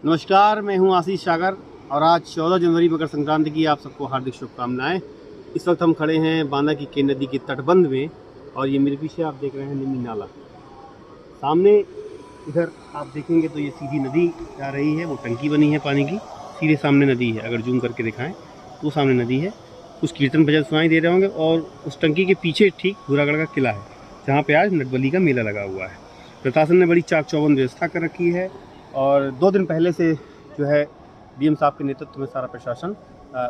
नमस्कार, मैं हूं आशीष सागर और आज 14 जनवरी मकर संक्रांति की आप सबको हार्दिक शुभकामनाएं। इस वक्त हम खड़े हैं बांदा की के नदी के तटबंध में और ये मेरे पीछे आप देख रहे हैं निमी नाला। सामने इधर आप देखेंगे तो ये सीधी नदी जा रही है, वो टंकी बनी है पानी की, सीधे सामने नदी है। अगर जूम करके दिखाएं तो सामने नदी है। कुछ कीर्तन भजन सुनाई दे रहे होंगे और उस टंकी के पीछे ठीक भूरागढ़ का किला है जहाँ पर आज नटबली का मेला लगा हुआ है। प्रशासन ने बड़ी चाक चौबंद व्यवस्था कर रखी है और 2 दिन पहले से जो है डीएम साहब के नेतृत्व में सारा प्रशासन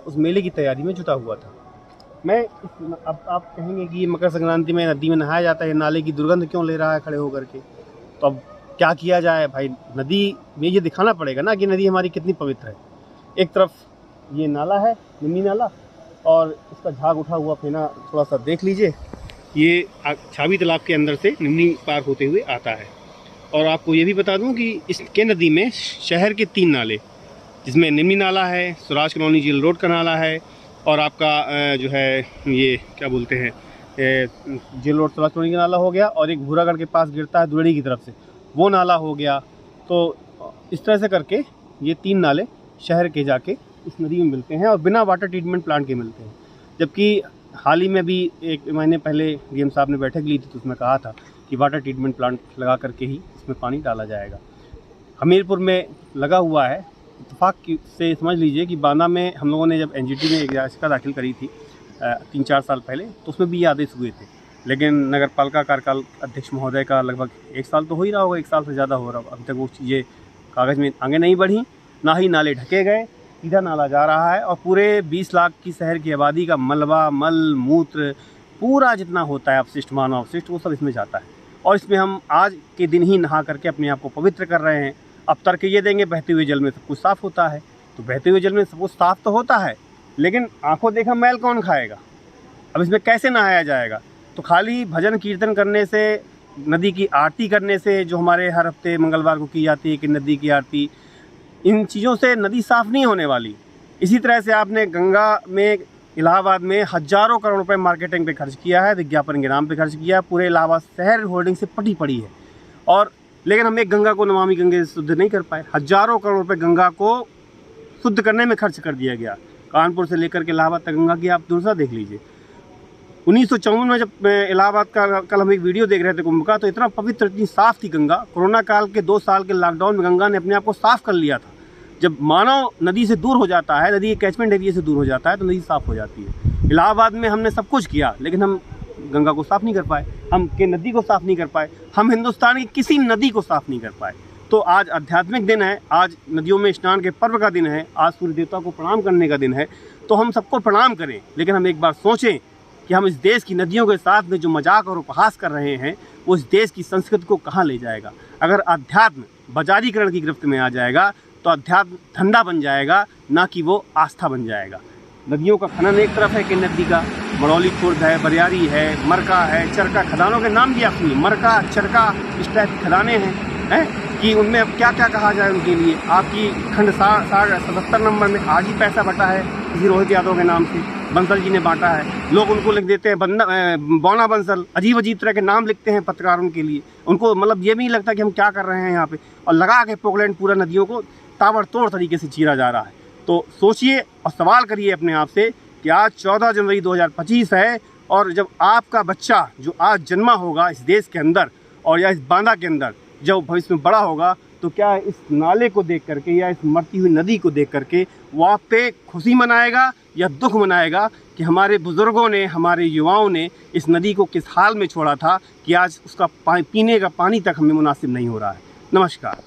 उस मेले की तैयारी में जुटा हुआ था। अब आप कहेंगे कि मकर संक्रांति में नदी में नहाया जाता है, नाले की दुर्गंध क्यों ले रहा है खड़े होकर के। तो अब क्या किया जाए भाई, नदी में ये दिखाना पड़ेगा ना कि नदी हमारी कितनी पवित्र है। एक तरफ ये नाला है, निमी नाला, और इसका झाग उठा हुआ फेना थोड़ा सा देख लीजिए। ये छावी तालाब के अंदर से निमी पार होते हुए आता है। और आपको ये भी बता दूं कि इसके नदी में शहर के 3 नाले, जिसमें निमी नाला है, स्वराज कॉलोनी जेल रोड का नाला है, और आपका जो है ये क्या बोलते हैं जेल रोड स्वराज कॉलोनी का नाला हो गया, और एक भूरागढ़ के पास गिरता है दुरेड़ी की तरफ से, वो नाला हो गया। तो इस तरह से करके ये 3 नाले शहर के जाके इस नदी में मिलते हैं और बिना वाटर ट्रीटमेंट प्लांट के मिलते हैं। जबकि हाल ही में भी 1 महीने पहले डीएम साहब ने बैठक ली थी तो उसमें कहा था कि वाटर ट्रीटमेंट प्लांट लगा करके ही इसमें पानी डाला जाएगा। हमीरपुर में लगा हुआ है। इत्तेफाक से समझ लीजिए कि बांदा में हम लोगों ने जब एनजीटी में एक याचिका दाखिल करी थी 3-4 साल पहले, तो उसमें भी ये आदेश हुए थे। लेकिन नगर पालिका कार्यकाल अध्यक्ष महोदय का लगभग 1 साल तो हो ही रहा होगा, 1 साल से ज़्यादा हो रहा होगा, अभी तक वो चीज़ें कागज़ में आगे नहीं बढ़ी, ना ही नाले ढके गए। सीधा नाला जा रहा है और पूरे 20 लाख की शहर की आबादी का मलबा, मल, मूत्र, पूरा जितना होता है अपशिष्ट, मानव अपशिष्ट, वो सब इसमें जाता है। और इसमें हम आज के दिन ही नहा करके अपने आप को पवित्र कर रहे हैं। अब तर्क ये देंगे बहते हुए जल में सब कुछ साफ़ होता है, तो बहते हुए जल में सब कुछ साफ़ तो होता है, लेकिन आंखों देखा मैल कौन खाएगा। अब इसमें कैसे नहाया जाएगा? तो खाली भजन कीर्तन करने से, नदी की आरती करने से, जो हमारे हर हफ्ते मंगलवार को की जाती है कि नदी की आरती, इन चीज़ों से नदी साफ़ नहीं होने वाली। इसी तरह से आपने गंगा में, इलाहाबाद में हज़ारों करोड़ रुपए मार्केटिंग पे खर्च किया है, विज्ञापन के नाम पे खर्च किया है, पूरे इलाहाबाद शहर होल्डिंग से पटी पड़ी है। और लेकिन हम एक गंगा को नमामि गंगे से शुद्ध नहीं कर पाए। हज़ारों करोड़ रुपए गंगा को शुद्ध करने में खर्च कर दिया गया। कानपुर से लेकर के इलाहाबाद तक गंगा की आप दूसरा देख लीजिए। 1954 में जब इलाहाबाद का, कल हम एक वीडियो देख रहे थे कुंभ का, तो इतना पवित्र, इतनी साफ़ थी गंगा। कोरोना काल के 2 साल के लॉकडाउन में गंगा ने अपने आप को साफ़ कर लिया था। जब मानव नदी से दूर हो जाता है, नदी के कैचमेंट एरिया से दूर हो जाता है, तो नदी साफ़ हो जाती है। इलाहाबाद में हमने सब कुछ किया, लेकिन हम गंगा को साफ़ नहीं कर पाए, हम के नदी को साफ़ नहीं कर पाए, हम हिंदुस्तान की किसी नदी को साफ़ नहीं कर पाए। तो आज आध्यात्मिक दिन है, आज नदियों में स्नान के पर्व का दिन है, आज सूर्य देवता को प्रणाम करने का दिन है। तो हम सबको प्रणाम करें, लेकिन हम एक बार सोचें कि हम इस देश की नदियों के साथ में जो मजाक और उपहास कर रहे हैं, वो इस देश की संस्कृति को कहाँ ले जाएगा। अगर अध्यात्म बाजारीकरण की गिरफ्त में आ जाएगा तो अध्यात्म धंधा बन जाएगा, ना कि वो आस्था बन जाएगा। नदियों का खनन एक तरफ है कि नदी का मड़ौली खुर्द है, बरियारी है, मरका है, चरका, खदानों के नाम भी आप सुनिए, मरका, चरका, इस टाइप की खदानें हैं कि उनमें अब क्या क्या कहा जाए उनके लिए। आपकी खंड 77 नंबर में आज ही पैसा बटा है किसी रोहित यादव के नाम से, बंसल जी ने बांटा है। लोग उनको लिख देते हैं बौना बंसल, अजीब अजीब तरह के नाम लिखते हैं पत्रकारों के लिए। उनको मतलब ये भी नहीं लगता कि हम क्या कर रहे हैं यहाँ पे, और लगा के पोकलैंड पूरा नदियों को ताबड़तोड़ तरीके से चीरा जा रहा है। तो सोचिए और सवाल करिए अपने आप से कि आज 14 जनवरी 2025 है, और जब आपका बच्चा जो आज जन्मा होगा इस देश के अंदर और या इस बांदा के अंदर, जब भविष्य में बड़ा होगा, तो क्या इस नाले को देख करके या इस मरती हुई नदी को देख करके वो आप पे खुशी मनाएगा या दुख मनाएगा कि हमारे बुज़ुर्गों ने, हमारे युवाओं ने इस नदी को किस हाल में छोड़ा था कि आज उसका पीने का पानी तक हमें मुनासिब नहीं हो रहा है। नमस्कार।